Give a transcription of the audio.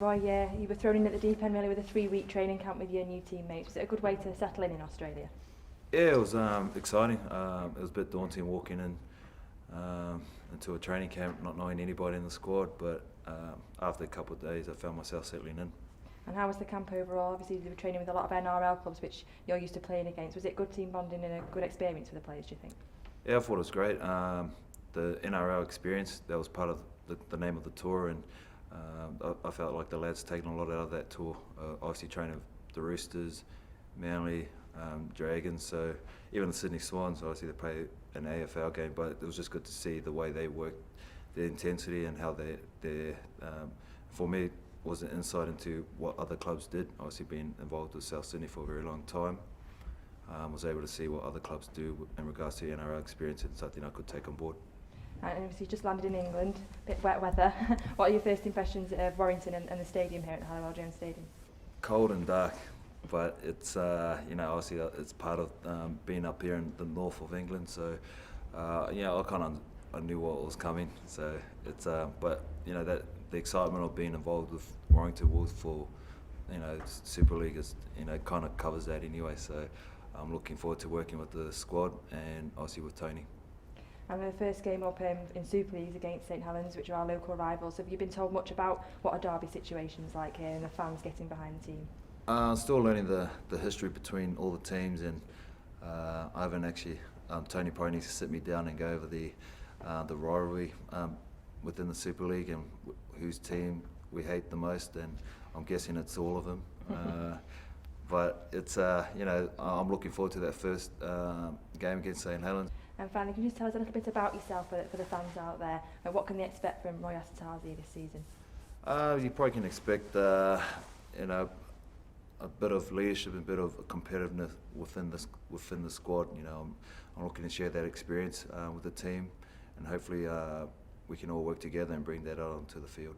Roy, you were thrown in at the deep end really with a 3-week training camp with your new teammates. Was it a good way to settle in Australia? Yeah, it was exciting. It was a bit daunting walking in into a training camp, not knowing anybody in the squad, but after a couple of days I found myself settling in. And how was the camp overall? Obviously you were training with a lot of NRL clubs which you're used to playing against. Was it good team bonding and a good experience for the players, do you think? Yeah, I thought it was great. The NRL experience, that was part of the name of the tour, and I felt like the lads taken a lot out of that tour. Obviously training with the Roosters, Manly, Dragons, so even the Sydney Swans, obviously they play an AFL game, but it was just good to see the way they work, their intensity and how they for me, was an insight into what other clubs did. Obviously being involved with South Sydney for a very long time, was able to see what other clubs do in regards to NRL experience, and something I could take on board. And obviously you just landed in England, a bit wet weather. What are your first impressions of Warrington and the stadium here at the Halliwell Jones Stadium? Cold and dark, but it's obviously it's part of being up here in the north of England. So I knew what was coming. So it's but that the excitement of being involved with Warrington Wolves for Super League is kind of covers that anyway. So I'm looking forward to working with the squad and obviously with Tony. And the first game up in Super League is against St Helens, which are our local rivals. Have you been told much about what a derby situation's like here and the fans getting behind the team? Still learning the history between all the teams, and I haven't actually. Tony probably needs to sit me down and go over the rivalry within the Super League and whose team we hate the most, and I'm guessing it's all of them. But it's I'm looking forward to that first game against St Helens. And finally, can you just tell us a little bit about yourself for the fans out there, and what can they expect from Roy Asotasi this season? You probably can expect a bit of leadership and a bit of competitiveness within the squad. I'm looking to share that experience with the team, and hopefully we can all work together and bring that out onto the field.